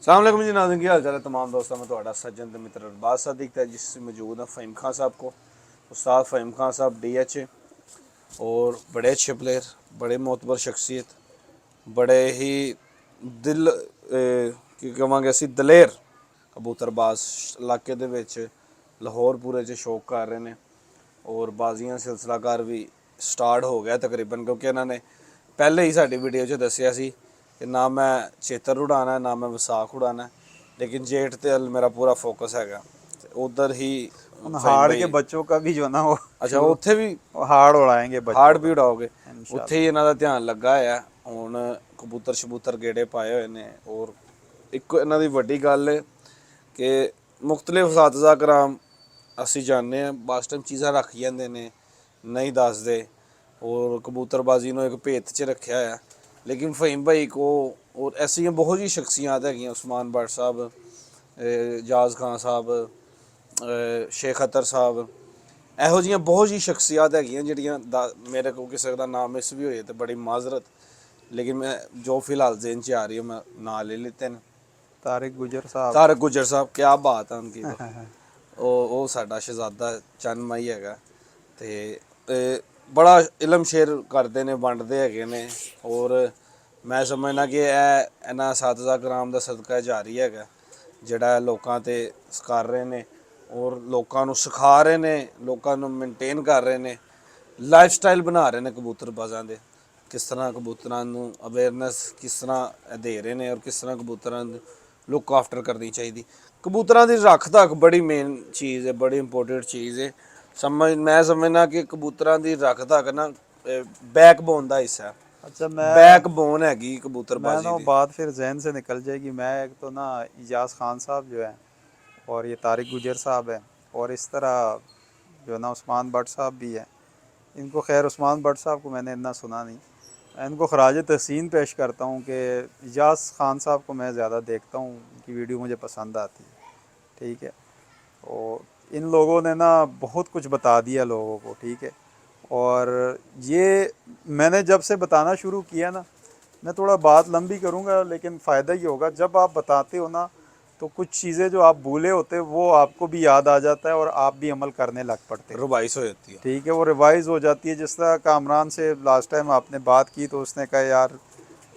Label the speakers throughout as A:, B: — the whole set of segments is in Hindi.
A: अस्सलाम वालेकुम जी नाज़रीन, की हाल चाल है तमाम दोस्तों में तो सज्जन तो मित्र अरबाज सदीक है जिससे मौजूद है फ़हीम खान साहब को। उस्ताद फ़हीम खान साहब DH और बड़े अच्छे प्लेयर, बड़े मोतबर शख्सियत, बड़े ही दिल की कहांगे असी दलेर कबूतरबाज इलाके दे विच लाहौर पूरे च शौक कर रहे हैं। और बाजियां सिलसिलाकार भी स्टार्ट हो गया तकरीबन, क्योंकि इन्होंने पहले ही साडी वीडियो च दसिया सी कि ना मैं चेतर उड़ाना ना मैं विसाख उड़ाना, लेकिन जेठ ते हल मेरा पूरा फोकस हैगा उधर ही।
B: उन
A: फ़हीम
B: हाड़ के
A: भाई
B: बच्चों का भी जो ना वो
A: अच्छा
B: शुरू
A: उत्थे भी
B: हाड़ उड़ाएंगे
A: हाड़
B: बच्चों
A: भी
B: का
A: उड़ाओगे, उत्थे ही
B: इंशाल्लाह।
A: इन्हों का ध्यान लगा है। हुण कबूतर शबूतर गेड़े पाए हुए ने और एक इन्हों की वड्डी गल है कि मुख्तलिफ सातजा कराम असी जाने बस टाइम चीज़ां रख जाते हैं नहीं दसदे और कबूतरबाजी को एक भेत च रखा है। लेकिन फ़हीम भाई को और ऐसी बहुत ही शख्सियात है, उस्मान भट्ट साहब, जाज खान साहब, शेख अतर साहब, ਇਹੋ ਜਿਹੀਆਂ बहुत ही शख्सियात हैगियां ਜਿਹੜੀਆਂ मेरे को किसी का नाम मिस भी होए तो बड़ी माजरत, लेकिन मैं जो फिलहाल जेन च आ रही हूँ मैं ना ले लेते हैं।
B: तारिक गुजर साहब।
A: तारक गुजर साहब, क्या बात है उनकी तो। ਉਹ ਸਾਡਾ ਸ਼ਹਿਜ਼ਾਦਾ ਚੰਨਮਾਈ ਹੈਗਾ ਤੇ ਬੜਾ ਇਲਮ ਸ਼ੇਰ ਕਰਦੇ ਨੇ, ਵੰਡਦੇ ਹੈਗੇ ਨੇ। ਔਰ ਮੈਂ ਸਮਝਦਾ ਕਿ ਇਹ ਇਹਨਾਂ ਸਾਤਜ਼ਾ ਕਰਾਮ ਦਾ ਸਦਕਾ ਜਾਰੀ ਹੈਗਾ ਜਿਹੜਾ ਲੋਕਾਂ ਤੇ ਕਰ ਰਹੇ ਨੇ ਔਰ ਲੋਕਾਂ ਨੂੰ ਸਿਖਾ ਰਹੇ ਨੇ, ਲੋਕਾਂ ਨੂੰ ਮੇਨਟੇਨ ਕਰ ਰਹੇ ਨੇ, ਲਾਈਫ ਸਟਾਈਲ ਬਣਾ ਰਹੇ ਨੇ ਕਬੂਤਰਬਾਜ਼ਾਂ ਦੇ। ਕਿਸ ਤਰ੍ਹਾਂ ਕਬੂਤਰਾਂ ਨੂੰ ਅਵੇਅਰਨੈਸ ਕਿਸ ਤਰ੍ਹਾਂ ਦੇ ਰਹੇ ਨੇ ਔਰ ਕਿਸ ਤਰ੍ਹਾਂ ਕਬੂਤਰਾਂ ਨੂੰ ਲੁੱਕ ਆਫਟਰ ਕਰਨੀ ਚਾਹੀਦੀ। ਕਬੂਤਰਾਂ ਦੀ ਰੱਖ ਤੱਕ ਬੜੀ ਮੇਨ ਚੀਜ਼ ਹੈ, ਬੜੀ ਇੰਪੋਰਟੈਂਟ चीज़ है। मैं समझना कि कबूतरां दी रख तक ना बैकबोन का हिस्सा है,
B: अच्छा,
A: बैकबोन हैगी
B: मैं
A: कबूतरबाजी
B: ना वो
A: दी।
B: बात फिर जहन से निकल जाएगी। मैं एक तो ना इजाज़ खान साहब जो है और ये तारिक गुजर साहब है और इस तरह जो ना उस्मान भट्ट साहब भी है। इनको खैर उस्मान भट्ट साहब को मैंने इतना सुना नहीं। मैं इनको खराज तहसीन पेश करता हूँ कि इजाज़ खान साहब को मैं ज़्यादा देखता हूँ, उनकी वीडियो मुझे पसंद आती है। ठीक है। और इन लोगों ने ना बहुत कुछ बता दिया लोगों को। ठीक है। और ये मैंने जब से बताना शुरू किया ना, मैं थोड़ा बात लंबी करूँगा लेकिन फ़ायदा ही होगा। जब आप बताते हो ना तो कुछ चीज़ें जो आप भूले होते वो आपको भी याद आ जाता है और आप भी अमल करने लग पड़ते हो।
A: रुबाइश हो जाती है।
B: ठीक है, वो रिवाइज़ हो जाती है। जिस तरह कामरान से लास्ट टाइम आपने बात की तो उसने कहा यार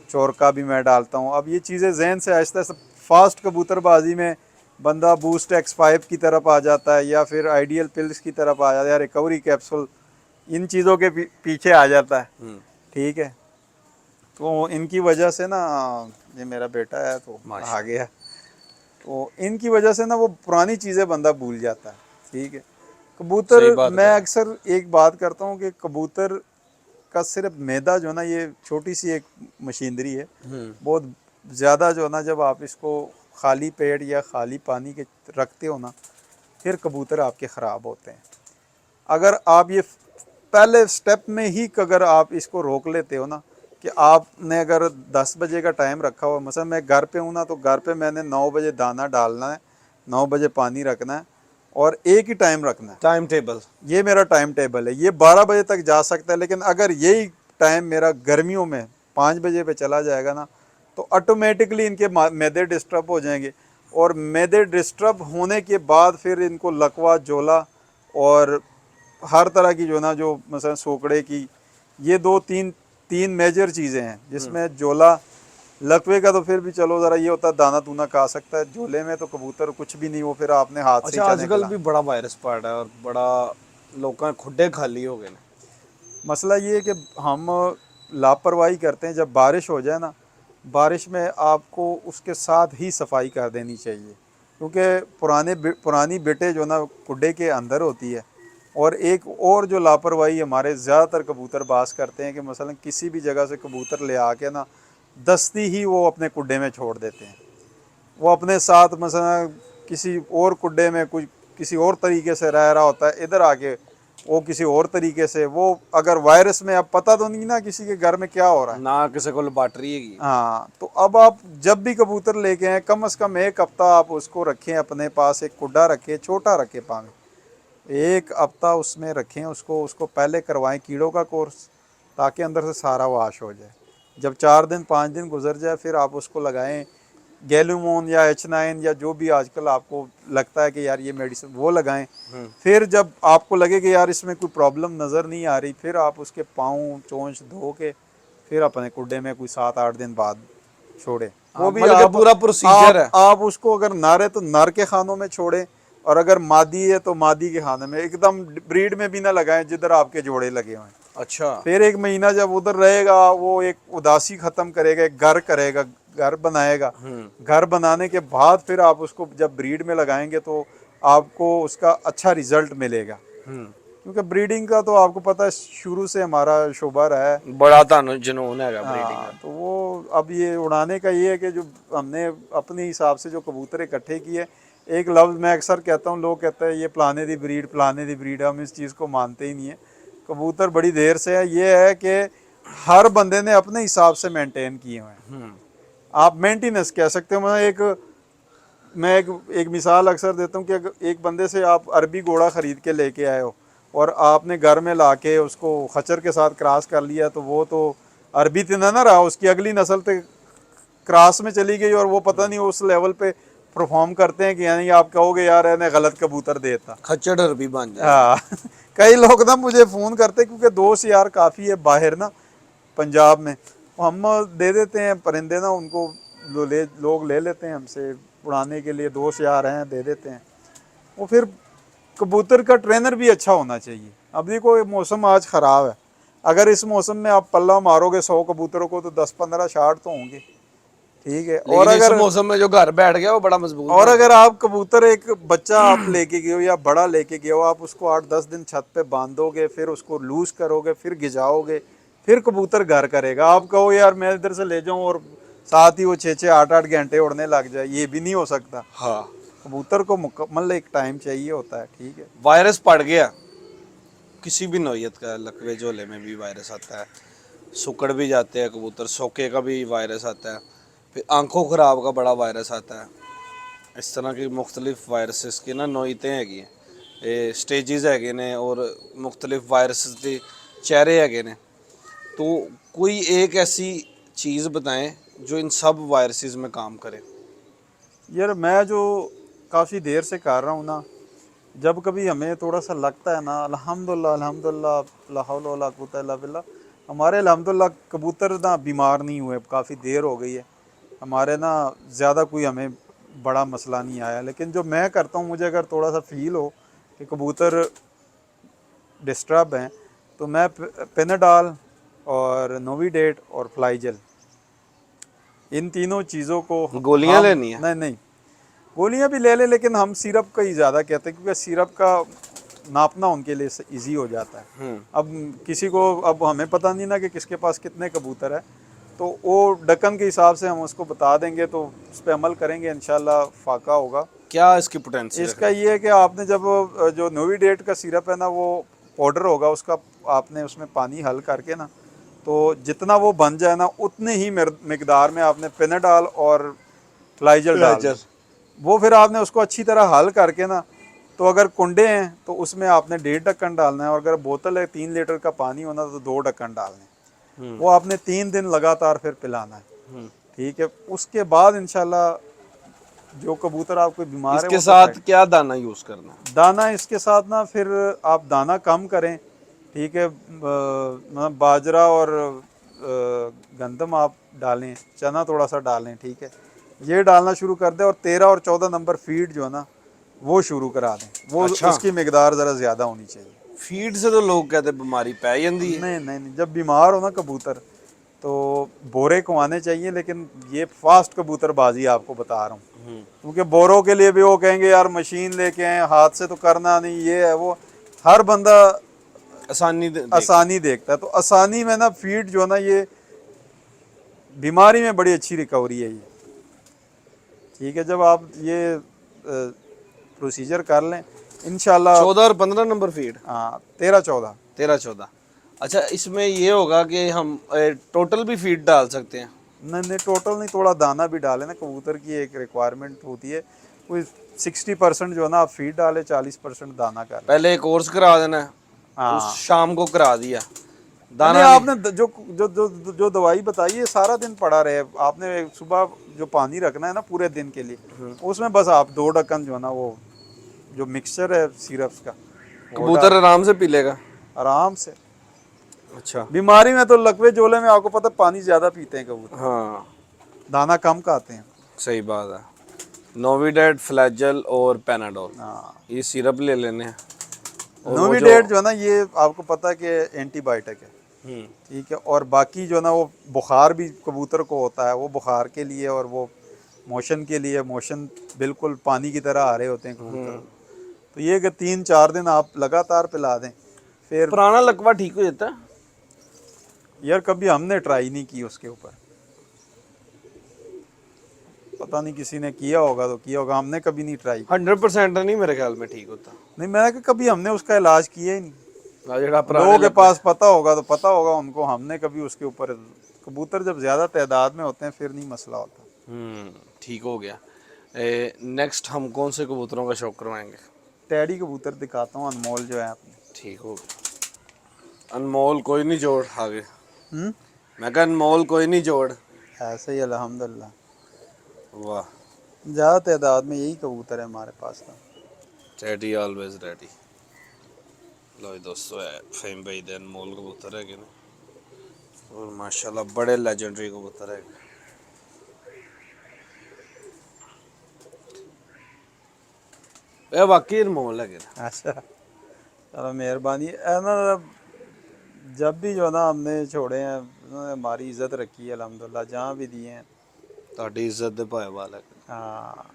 B: चोर का भी मैं डालता हूँ। अब ये चीज़ें जहन से आहिस्ता आहिस्ता फास्ट कबूतरबाजी में बंदा बूस्ट X5 की तरफ आ जाता है या फिर आइडियल पिल्स की तरफ आ जाता है, रिकवरी कैप्सूल, इन चीज़ों के पीछे आ जाता है। ठीक है। तो इनकी वजह से ना, ये मेरा बेटा है तो आ
A: माशा।
B: गया, तो इनकी वजह से ना वो पुरानी चीज़ें बंदा भूल जाता है। ठीक है। कबूतर,
A: सही बात
B: मैं
A: कर रहे
B: अक्सर एक बात करता हूँ कि कबूतर का सिर्फ मैदा जो ना, ये छोटी सी एक मशीनरी है, बहुत ज़्यादा जो ना जब आप इसको खाली पेट या खाली पानी के रखते हो ना, फिर कबूतर आपके ख़राब होते हैं। अगर आप ये पहले स्टेप में ही अगर आप इसको रोक लेते हो ना, कि आपने अगर 10 बजे का टाइम रखा हुआ, मसलन मैं घर पे हूँ ना, तो घर पे मैंने 9 बजे दाना डालना है, 9 बजे पानी रखना है और एक ही टाइम रखना है।
A: Time table.
B: ये मेरा टाइम टेबल है। ये 12 बजे तक जा सकता है, लेकिन अगर यही टाइम मेरा गर्मियों में 5 बजे पे चला जाएगा ना, तो ऑटोमेटिकली इनके मैदे डिस्टर्ब हो जाएंगे और मैदे डिस्टर्ब होने के बाद फिर इनको लकवा, जोला और हर तरह की जो ना, जो मसलन सोकड़े की, ये दो तीन तीन मेजर चीज़ें हैं जिसमें जोला, लकवे का तो फिर भी चलो ज़रा ये होता है दाना दूना खा सकता है, झोले में तो कबूतर कुछ भी नहीं, वो फिर आपने हाथ से ही
A: अच्छा
B: चने
A: आजकल
B: खिला।
A: भी बड़ा वायरस पड़ रहा है और बड़ा लोगों के खुडे खाली हो गए।
B: मसला ये है कि हम लापरवाही करते हैं। जब बारिश हो जाए ना, बारिश में आपको उसके साथ ही सफाई कर देनी चाहिए, क्योंकि पुरानी बिटें जो ना कुड्डे के अंदर होती है। और एक और जो लापरवाही हमारे ज़्यादातर कबूतर बाज करते हैं कि मसलन किसी भी जगह से कबूतर ले आके ना दस्ती ही वो अपने कुड्डे में छोड़ देते हैं। वो अपने साथ मसलन किसी और कुड्डे में कुछ किसी और तरीके से रह रहा होता है, इधर आके वो किसी और तरीके से, वो अगर वायरस में, अब पता तो नहीं ना किसी के घर में क्या हो रहा है।
A: ना किसी को लैबार्टरी है।
B: हाँ, तो अब आप जब भी कबूतर लेके आए, कम से कम एक हफ्ता आप उसको रखें अपने पास, एक कुड्डा रखें, छोटा रखें, पावे एक हफ्ता उसमें रखें उसको। उसको पहले करवाएं कीड़ों का कोर्स, ताकि अंदर से सारा वाश हो जाए। जब 4 दिन 5 दिन गुजर जाए फिर आप उसको लगाएं गैलूमोन या H9 या जो भी आजकल आपको लगता है कि यार ये मेडिसिन वो लगाएं। फिर जब आपको लगे कि यार इसमें कोई प्रॉब्लम नज़र नहीं आ रही, फिर आप उसके पाँव चोंच धो के फिर अपने कुड्डे में कोई 7-8 दिन बाद छोड़े। वो भी
A: मतलब कि
B: आप
A: पूरा प्रोसीजर है।
B: आप उसको अगर नर है तो नर के खानों में छोड़ें, और अगर मादी है तो मादी के खाने में। एकदम ब्रीड में भी ना लगाएं जिधर आपके जोड़े लगे हुए हैं।
A: अच्छा।
B: फिर 1 महीना जब उधर रहेगा, वो एक उदासी खत्म करेगा, एक घर करेगा, घर बनाएगा। घर बनाने के बाद फिर आप उसको जब ब्रीड में लगाएंगे तो आपको उसका अच्छा रिजल्ट मिलेगा। क्योंकि ब्रीडिंग का तो आपको पता है शुरू से हमारा शोबा रहा है।
A: बड़ा जुनून है ब्रीडिंग का।
B: तो वो अब ये उड़ाने का ये है कि जो हमने अपने हिसाब से जो कबूतर इकट्ठे किए, एक लफ्ज़ मैं अक्सर कहता हूँ, लोग कहते हैं ये फलाने दी ब्रीड, हम इस चीज़ को मानते ही नहीं है। कबूतर बड़ी देर से है, ये है कि हर बंदे ने अपने हिसाब से मेंटेन किए हुए हैं। आप मेंटेनेंस कह सकते हो। मैं एक मिसाल अक्सर देता हूँ कि अगर एक बंदे से आप अरबी घोड़ा ख़रीद के लेके आए हो और आपने घर में ला के उसको खच्चर के साथ क्रॉस कर लिया, तो वो तो अरबी तो ना रहा, उसकी अगली नस्ल तो क्रॉस में चली गई, और वो पता नहीं उस लेवल पे परफॉर्म करते हैं कि यानी आप कहोगे यार इन्हें गलत कबूतर देता।
A: खच्चर अरबी बन जाए।
B: हाँ कई लोग ना मुझे फ़ोन करते, क्योंकि दोस्त यार काफ़ी है बाहर ना पंजाब में, हम दे देते हैं परिंदे ना उनको, लोग ले लेते हैं हमसे उड़ाने के लिए, दोस्त यार हैं, दे देते हैं। वो फिर कबूतर का ट्रेनर भी अच्छा होना चाहिए। अब देखो मौसम आज ख़राब है, अगर इस मौसम में आप पल्ला मारोगे 100 कबूतरों को तो 10-15 शार्ट तो होंगे, ठीक है। और
A: लेकिन इस
B: अगर
A: मौसम में जो घर बैठ गया वो बड़ा मजबूत
B: और
A: है।
B: अगर आप कबूतर एक बच्चा आप लेके गए हो या बड़ा लेके गए हो, आप उसको 8-10 दिन छत पे बांधोगे, फिर उसको लूज करोगे, फिर गिजाओगे, फिर कबूतर घर करेगा। आप कहो यार मैं इधर से ले जाऊं और साथ ही वो 6-8 घंटे उड़ने लग जाए, ये भी नहीं हो सकता।
A: हाँ।
B: कबूतर को मुकम्मल एक टाइम चाहिए होता है, ठीक है।
A: वायरस पड़ गया किसी भी नौयत का, लकवे झोले में भी वायरस आता है, सुकड़ भी जाते हैं कबूतर, सोके का भी वायरस आता है, फिर आंखों ख़राब का बड़ा वायरस आता है। इस तरह की मुख्तलिफ वायरसेस की ना नौयतें हैगी हैं, ये स्टेजेस हैगे ने, और मुख्तलिफ वायरसेस के चेहरे हैगे ने। तो कोई एक ऐसी चीज़ बताएं जो इन सब वायरसेस में काम करे।
B: यार मैं जो काफ़ी देर से कर रहा हूँ ना, जब कभी हमें थोड़ा सा लगता है ना, अल्हम्दुलिल्लाह अल्हम्दुलिल्लाह ला हौला वला कुव्वता इल्ला बिल्लाह, हमारे अल्हम्दुलिल्लाह कबूतर ना बीमार नहीं हुए, काफ़ी देर हो गई है हमारे ना, ज़्यादा कोई हमें बड़ा मसला नहीं आया। लेकिन जो मैं करता हूँ, मुझे अगर थोड़ा सा फील हो कि कबूतर डिस्टर्ब हैं, तो मैं पेनाडाल और नोविडेट और फ्लाइजेल, इन तीनों चीज़ों को
A: गोलियां
B: हम
A: लेनी है।
B: नहीं गोलियां भी ले लें, लेकिन हम सिरप का ही ज़्यादा कहते हैं, क्योंकि सिरप का नापना उनके लिए इजी हो जाता है। अब किसी को, अब हमें पता नहीं ना कि किसके पास कितने कबूतर है, तो वो ढक्कन के हिसाब से हम उसको बता देंगे, तो उस पर अमल करेंगे, इंशाल्लाह फाका होगा।
A: क्या इसकी पोटेंशियल
B: इसका ये है कि आपने जब जो नोविडेट का सिरप है ना, वो पाउडर होगा उसका, आपने उसमें पानी हल करके ना, तो जितना वो बन जाए ना, उतने ही मिकदार में आपने पेनाडाल और फ्लाइजल डाल दें। वो फिर आपने उसको अच्छी तरह हल करके ना, तो अगर कुंडे हैं तो उसमें आपने 1.5 ढक्कन डालना है, और अगर बोतल है 3 लीटर का पानी होना तो 2 ढक्कन डालने। वो आपने 3 दिन लगातार फिर पिलाना है, ठीक है। उसके बाद इंशाल्लाह जो कबूतर आपको बीमार है,
A: इसके
B: वो
A: साथ क्या दाना यूज़ करना है?
B: दाना इसके साथ ना, फिर आप दाना कम करें, ठीक है। मतलब बाजरा और गंदम आप डालें, चना थोड़ा सा डालें, ठीक है। ये डालना शुरू कर दें, और 13 और 14 नंबर फीड जो है ना, वो शुरू करा दें। वो
A: अच्छा।
B: उसकी मिकदार ज़रा ज़्यादा होनी चाहिए।
A: फीड से तो लोग कहते बीमारी पै जाती है।
B: नहीं, जब बीमार हो ना कबूतर, तो बोरे खुआने चाहिए, लेकिन ये फास्ट कबूतरबाजी आपको बता रहा हूँ, क्योंकि बोरों के लिए भी वो कहेंगे यार मशीन लेके आए, हाथ से तो करना नहीं, ये है वो। हर बंदा आसानी देखता है, तो आसानी में ना फीड जो है ना, ये बीमारी में बड़ी अच्छी रिकवरी है ये, ठीक है। जब आप ये प्रोसीजर कर लें इंशाल्लाह।
A: 14 और 15 नंबर फीड।
B: हाँ 13-14।
A: 13-14। अच्छा, इसमें ये होगा कि हम टोटल भी फीड डाल सकते हैं?
B: नहीं टोटल नहीं, थोड़ा दाना भी डालें ना, कबूतर की एक रिक्वायरमेंट होती है, कोई 60% जो है ना आप फीड डालें, 40% दाना कर लें।
A: पहले कोर्स करा देना है, उस
B: हाँ
A: शाम को करा दिया
B: नहीं,
A: दाना
B: आपने जो जो जो जो दवाई बताई है सारा दिन पड़ा रहे, आपने सुबह जो पानी रखना है ना पूरे दिन के लिए, उसमें बस आप 2 ढक्कन जो है ना वो जो मिक्सचर है सिरप्स का वो
A: कबूतर आराम से पी लेगा।
B: आराम से।
A: अच्छा।
B: बीमारी में तो लकवे जोले में आपको पता पानी ज्यादा पीते हैं कबूतर,
A: हाँ
B: दाना कम खाते हैं।
A: सही बात है। नोविडेट, फ्लैजल और पैनाडोल,
B: हाँ,
A: ये सिरप ले लेने हैं। और वो जो
B: नोविडेट जो है ना ये आपको पता है कि एंटीबायोटिक है, ठीक है। और बाकी जो ना वो बुखार भी कबूतर को होता है, वो बुखार के लिए और वो मोशन के लिए, मोशन बिल्कुल पानी की तरह आ रहे होते हैं कबूतर, तो ये कि 3-4 दिन आप लगातार पिला दें फिर।
A: पुराना लकवा ठीक हो जाता है।
B: यार कभी हमने ट्राई नहीं की उसके ऊपर, पता नहीं किसी ने किया होगा तो किया होगा, हमने कभी नहीं ट्राई।
A: 100% नहीं मेरे ख्याल में ठीक होता।
B: नहीं, मैंने कहा कभी हमने उसका इलाज किया ही नहीं।
A: जेड़ा पुराने
B: लोगों के
A: लकवे-
B: पास पता होगा तो पता होगा उनको, हमने कभी उसके ऊपर। कबूतर जब ज़्यादा तादाद में होते हैं फिर नहीं मसला होता।
A: ठीक हो गया। नेक्स्ट हम कौन से कबूतरों का शौक करवाएंगे?
B: टैडी कबूतर दिखाता हूँ, अनमोल जो है अपने।
A: ठीक हो गया। अनमोल कोई नहीं जोड़ आगे।
B: हम्म,
A: मैं कहा अनमोल कोई नहीं जोड़।
B: ऐसे ही अल्हम्दुलिल्लाह,
A: वाह।
B: ज़्यादा तादाद में यही कबूतर है हमारे पास तो।
A: Ready always ready. लो जी दोस्तों, है फेम भाई दे अनमोल कबूतर है कि नहीं, और माशाल्लाह बड़े लेजेंडरी कबूतर है। ये वाकई अनमोल है कि नहीं?
B: अच्छा, चलो मेहरबानी है ना। जब भी जो है ना हमने छोड़े हैं उन्होंने हमारी इज्जत रखी है अल्हम्दुलिल्लाह, जहाँ भी दिए हैं।
A: ਤੁਹਾਡੀ ਇੱਜ਼ਤ ਦੇ ਭਾਏ ਵਾਲਾ
B: हाँ,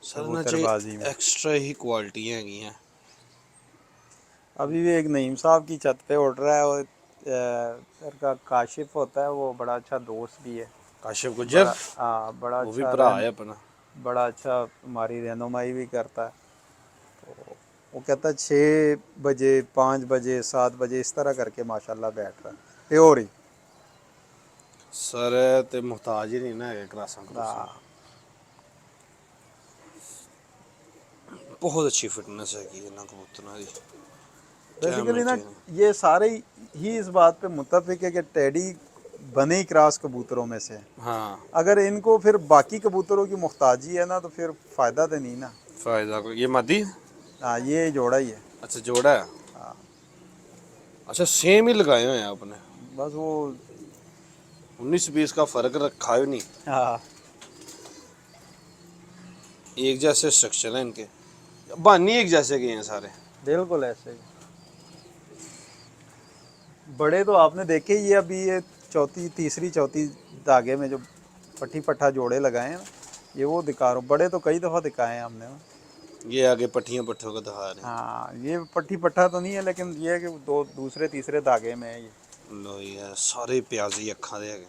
A: ਸਰ ਨਾ
B: कबूतरबाजी में
A: एक्स्ट्रा ही क्वालिटियां हैगियां।
B: अभी भी एक नईम साहब की छत पे उड़ रहा है, और सर का काशिफ होता है, वो बड़ा अच्छा दोस्त भी है।
A: काशिफ गुजर,
B: हाँ, बड़ा
A: वो भी
B: अच्छा
A: भरा है अपना।
B: बड़ा अच्छा हमारी रहनुमाई भी करता है। तो वो कहता है 6 बजे, 5 बजे, 7 बजे इस तरह करके माशाल्लाह बैठ रहा है प्योर ही।
A: सर ते मुहताज ही नहीं ना है क्लासां क्लासां।
B: हाँ,
A: बहुत अच्छी फिटनेस है कि ना कबूतरों की। क्या
B: बेसिकली ना
A: मेंटेन।
B: ये सारे ही इस बात पे मुत्तफिक है कि टैडी बने ही क्रॉस कबूतरों में से है।
A: हाँ
B: अगर इनको फिर बाकी कबूतरों की मुख्ताजी है ना तो फिर फ़ायदा तो नहीं ना।
A: फायदा को ये मादी।
B: हाँ, ये जोड़ा ही है।
A: अच्छा जोड़ा है।
B: हाँ,
A: अच्छा सेम ही लगाए हुए हैं आपने।
B: बस वो।
A: 19-20 का फर्क रखा ही नहीं।
B: हाँ,
A: एक जैसे स्ट्रक्चर है इनके, बानी एक जैसे के हैं सारे।
B: बिल्कुल ऐसे ही। बड़े तो आपने देखे ही है, अभी ये चौथी तीसरी चौथी धागे में जो पट्टी पट्ठा जोड़े लगाए हैं ना, ये वो दिखा रहा हूँ। बड़े तो कई दफ़ा दिखाए हैं हमने ना।
A: ये आगे पट्टियां पट्टियों को दिखा रहे
B: हाँ, ये पट्टी पट्ठा तो नहीं है, लेकिन ये है कि दो दूसरे तीसरे धागे में है ये।
A: हैं। लो ये सारे प्याजी अखा दे हैगे।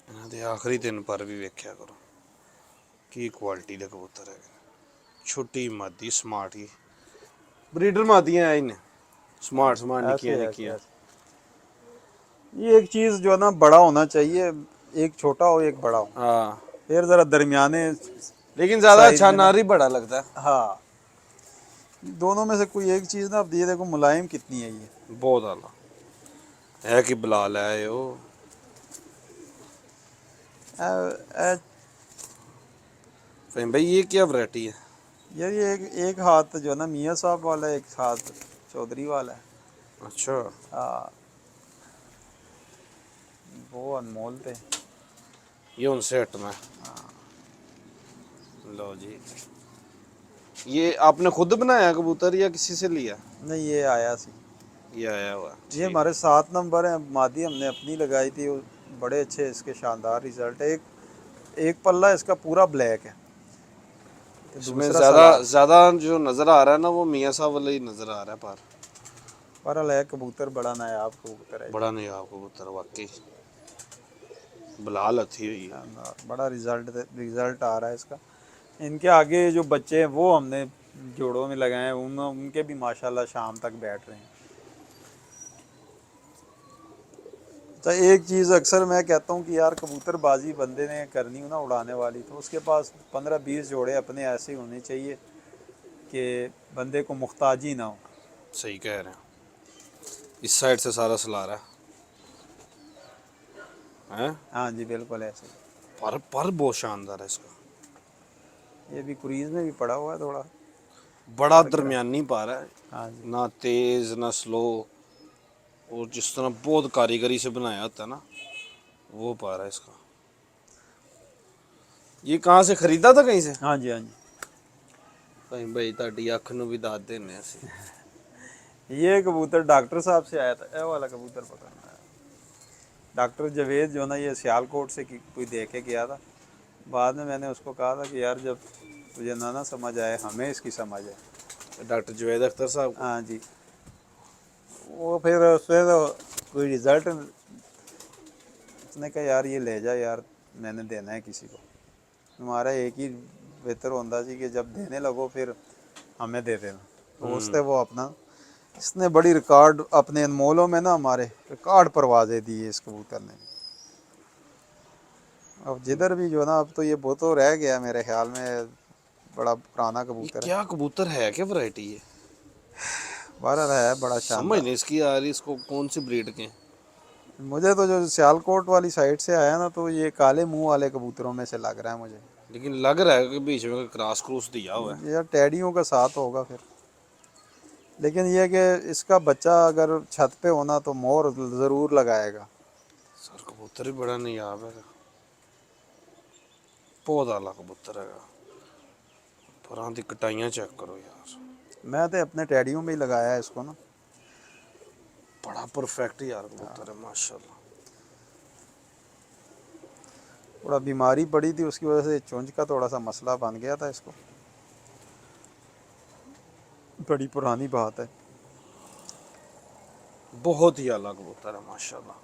A: ਇਹਨਾਂ ਦੇ ਆਖਰੀ ਦਿਨ ਪਰ ਵੀ ਵੇਖਿਆ ਕਰੋ ਕੀ ਕੁਆਲਿਟੀ ਦੇ ਕਬੂਤਰ ਹੈਗੇ ਨੇ। ਛੋਟੀ ਮਾਦੀ ਸਮਾਰਟ ਹੀ ਬਰੀਡਰ ਮਾਦੀਆਂ ਆਈ ਨੇ, स्मार्ट
B: ऐसे
A: निक्कियां
B: ऐसे
A: निक्कियां।
B: ऐसे। ये एक चीज़ जो है ना बड़ा होना चाहिए, एक छोटा हो एक बड़ा हो,
A: हाँ
B: फिर ज़रा दरमियाने।
A: लेकिन ज़्यादा
B: साइज
A: अच्छा
B: में ना।
A: नारी बड़ा लगता
B: हाँ, दोनों में से कोई एक चीज़ ना। अब ये देखो मुलायम कितनी है ये।
A: है। बहुत आला है कि बिलाल है यो। फहीम भाई ये क्या वैरायटी है?
B: यार ये एक हाथ जो है ना मियाँ साहब वाला है, एक हाथ चौधरी वाला है।
A: अच्छा
B: हाँ, वो अनमोल थे।
A: ये उनसे हटना है। लो जी, ये आपने खुद बनाया कबूतर या किसी से लिया?
B: नहीं, ये आया सी।
A: ये आया हुआ
B: ये हमारे 7 नंबर हैं, मादी हमने अपनी लगाई थी। वो बड़े अच्छे इसके शानदार रिजल्ट है। एक पल्ला इसका पूरा ब्लैक है, तो
A: इसमें
B: दूसरा
A: ज्यादा
B: सलार।
A: ज्यादा जो नजर आ रहा है ना वो मियाँ साहब वाला ही नजर आ रहा है।
B: पर है कबूतर बड़ा नायाब कबूतर है।
A: बड़ा नहीं आपको कबूतर वाकई बिलाल अच्छी हुई है।
B: शानदार, बड़ा रिजल्ट आ रहा है इसका। इनके आगे जो बच्चे हैं वो हमने जोड़ों में लगाए हैं, उनके भी माशाल्लाह शाम तक बैठ रहे हैं। तो एक चीज़ अक्सर मैं कहता हूँ कि यार कबूतरबाजी बंदे ने करनी हो ना उड़ाने वाली, तो उसके पास 15-20 जोड़े अपने ऐसे होने चाहिए कि बंदे को मुख्ताजी ना हो।
A: सही कह रहे हैं, इस साइड से सारा सलारा है।
B: हाँ जी बिल्कुल ऐसे ही।
A: पर बहुत शानदार है इसका,
B: ये भी क्रीज में भी पड़ा हुआ है थोड़ा।
A: बड़ा दरमियानी पार है,
B: हाँ जी।
A: ना तेज ना स्लो, और जिस तरह बहुत कारीगरी से बनाया होता है ना, वो पार है इसका। ये कहाँ से खरीदा था, कहीं से?
B: हाँ जी हाँ जी।
A: भाई भाई ताड़ी अख नूं भी दाद देने ਅਸੀਂ।
B: ये कबूतर डॉक्टर साहब से आया था, ये वाला कबूतर पकड़ना है। डॉक्टर जावेद जो ना ये सियालकोट से कोई दे के गया था। बाद में मैंने उसको कहा था कि यार जब तुझे ना समझ आए हमें इसकी समझ है।
A: डॉक्टर जुवैद अख्तर साहब को।
B: हाँ जी। वो फिर उससे तो कोई रिजल्ट, उसने कहा यार ये ले जा यार, मैंने देना है किसी को। हमारा एक ही बेहतर होता जी कि जब देने लगो फिर हमें दे देना। तो उससे वो अपना, इसने बड़ी रिकॉर्ड अपने अनमोलों में ना हमारे रिकॉर्ड परवाजें दी है इस कबूतर ने। अब जिधर भी जो ना, अब तो ये बहुत तो रह गया मेरे ख्याल में, बड़ा पुराना
A: ये
B: कबूतर है।
A: क्या कबूतर है, क्या वैरायटी है?
B: बारह है बड़ा
A: समझ
B: शानदार।
A: नहीं इसकी आ रही, इसको कौन सी ब्रीड के?
B: मुझे तो जो सियालकोट वाली साइड से आया ना, तो ये काले मुंह वाले कबूतरों में से लग रहा है मुझे।
A: लेकिन लग रहा है कि बीच में कोई क्रॉस क्रूस दिया हुआ है।
B: ये यार टैडियों का साथ होगा फिर। लेकिन ये कि इसका बच्चा अगर छत पे होना तो मोर ज़रूर लगाएगा।
A: सर कबूतर ही बड़ा नायाब है, बहुत आला कबूतर है। पर दी कटाइयाँ चेक करो यार,
B: मैं तो अपने टैडियों में ही लगाया है इसको ना।
A: बड़ा परफेक्ट यार कबूतर है माशाल्लाह।
B: थोड़ा बीमारी पड़ी थी, उसकी वजह से चुंझ का थोड़ा सा मसला बन गया था इसको। बड़ी पुरानी बात है।
A: बहुत ही आला कबूतर है माशाल्लाह।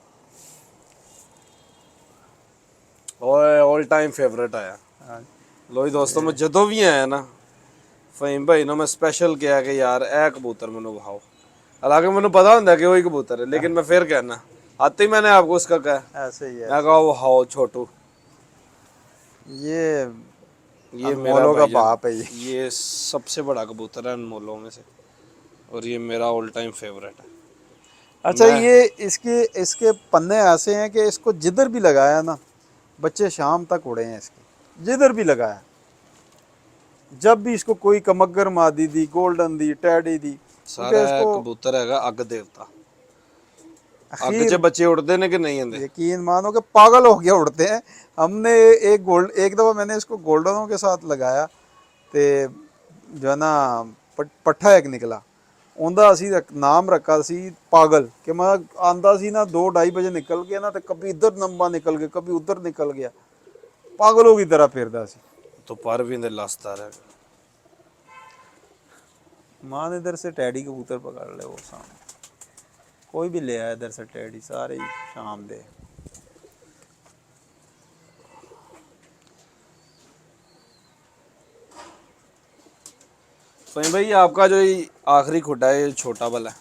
A: ओए ऑल टाइम फेवरेट आया।
B: हाँ।
A: लो जी दोस्तों, मैं ਜਦੋਂ ਵੀ ਆਇਆ ਨਾ ਫਹੀਮ ਭਾਈ ਨੂੰ ਮੈਂ ਸਪੈਸ਼ਲ ਕਿਹਾ ਕਿ ਯਾਰ ਇਹ ਕਬੂतर ਮੈਨੂੰ ਵਿਖਾਓ। हालांकि मैंने पता होता कि वही कबूतर है, लेकिन मैं फिर कहना आते ही मैंने आपको उसका कहा,
B: ऐसे ही है,
A: मैं
B: ऐसे
A: कहा वो हाओ छोटू,
B: ये
A: ये मेरा
B: अनमोलों का
A: भाईजान,
B: बाप है ये।
A: ये सबसे बड़ा कबूतर है अनमोलों में से, और ये मेरा ऑल टाइम फेवरेट है।
B: अच्छा,
A: मैं
B: ये इसके इसके पन्ने ऐसे हैं कि इसको जिधर भी लगाया ना, बच्चे शाम तक उड़े हैं इसके, जिधर भी लगाया। जब भी इसको कोई कमगर मादी दी, गोल्डन दी, टैडी दी, क्योंकि
A: सारा
B: इसको
A: कबूतर हैगा अग देवता। अग च
B: आखिर
A: बच्चे उड़ते ने कि नहीं आते?
B: यकीन मानो कि पागल हो गया उड़ते हैं। हमने एक दफ़ा मैंने इसको गोल्डनों के साथ लगाया, तो जो है ना पट्ठा एक निकला। ਉਹਦਾ ਅਸੀਂ ਨਾਮ ਰੱਖਾ ਸੀ पागल, कि मैं आंदा सी ना 2-2:30 बजे निकल गया ना, तो कभी इधर लंबा निकल गया, कभी उधर निकल गया, पागलों की तरह फिरदा सी।
A: तो पर भी लसता रहेगा।
B: मां ने इधर से टैडी कबूतर पकड़ ले, वो सामने कोई भी ले आया इधर से टैडी, सारे ही शाम दे।
A: फहीम भाई आपका जो ये आखिरी खुड्डा है, ये छोटा वाला है,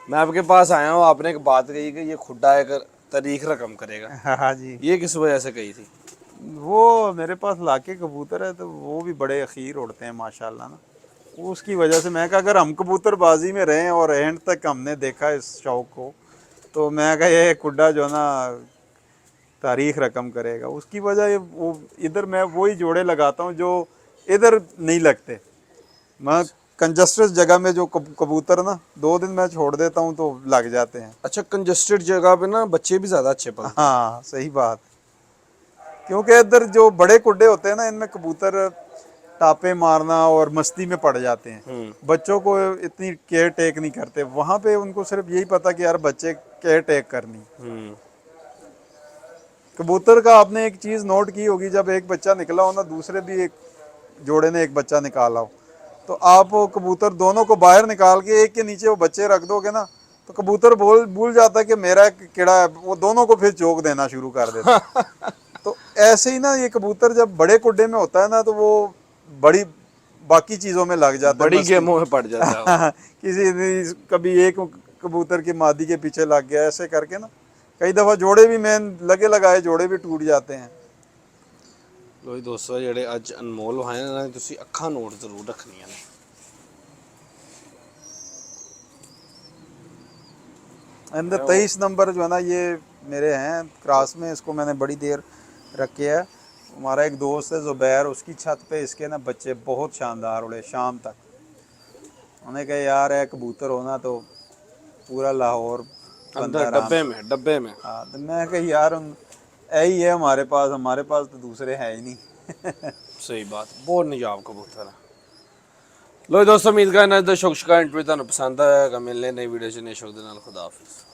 A: मैं आपके पास आया हूँ, आपने एक बात कही कि ये खुड्डा एक तारीख रकम करेगा,
B: हाँ जी।
A: ये किस वजह से कही थी?
B: वो मेरे पास लाके कबूतर है, तो वो भी बड़े अखीर उड़ते हैं माशाल्लाह ना। उसकी वजह से मैं कहा अगर हम कबूतरबाजी में रहें और एंड तक हमने देखा इस शौक को, तो मैं कहा ये खुड्डा जो ना तारीख रकम करेगा। उसकी वजह वो इधर मैं वही जोड़े लगाता हूँ जो इधर नहीं लगते। मैं कंजस्टेड जगह में जो कबूतर ना 2 दिन मैं छोड़ देता हूँ तो लग जाते हैं।
A: अच्छा, कंजस्टेड जगह पे ना बच्चे भी ज़्यादा अच्छे पलते हैं।
B: हाँ सही बात, क्योंकि इधर जो बड़े कुड्डे होते हैं ना, इनमें कबूतर टापे मारना और मस्ती में पड़ जाते हैं। बच्चों को इतनी केयर टेक नहीं करते। वहाँ पे उनको सिर्फ यही पता कि यार बच्चे केयर टेक करनी। कबूतर का आपने एक चीज़ नोट की होगी, जब एक बच्चा निकला हो ना, दूसरे भी एक जोड़े ने एक बच्चा निकाला हो, तो आप वो कबूतर दोनों को बाहर निकाल के एक के नीचे वो बच्चे रख दोगे ना, तो कबूतर भूल जाता है कि मेरा एक कीड़ा है, वो दोनों को फिर चोक देना शुरू कर देता है। तो ऐसे ही ना ये कबूतर जब बड़े कुड्डे में होता है ना, तो वो बड़ी बाकी चीज़ों में लग जाता है,
A: बड़ी
B: मस्ती।
A: गेमों में पड़ जाता है वो।
B: कभी एक कबूतर की मादी के पीछे लग गया, ऐसे करके ना कई दफ़ा जोड़े भी मैं लगे लगाए जोड़े भी टूट जाते हैं।
A: ਲੋ ਜੀ ਦੋਸਤੋ, ਜਿਹੜੇ ਅੱਜ ਅਨਮੋਲ ਵਾਹੇ ਨੇ, ਤੁਸੀਂ ਅੱਖਾਂ ਨੋਟ ਜ਼ਰੂਰ ਰੱਖਣੀਆਂ ਨੇ।
B: अंदर 23 नंबर जो है ना ये मेरे हैं क्रॉस में, इसको मैंने बड़ी देर रखे है। हमारा एक दोस्त है ज़ुबैर, उसकी छत पे इसके ना बच्चे बहुत शानदार उड़े शाम तक। उन्हें कहा यार है कबूतर होना तो पूरा लाहौर
A: अंदर
B: बंदा आराम।
A: डब्बे में।
B: हाँ तो मैं कही यार यही है हमारे पास तो दूसरे है ही नहीं।
A: सही बात, बहुत निजाब कबूतर है। लो दोस्तों, उम्मीद करना है शौक शिकार इंटरव्यू ਤੁਹਾਨੂੰ ਪਸੰਦ ਆਇਆ। ਮਿਲਨੇ ਨਈ ਵੀਡੀਓ ਚ ਨਏ ਸ਼ੌਕ ਦੇ ਨਾਲ। ਖੁਦਾ ਹਾਫਿਜ਼।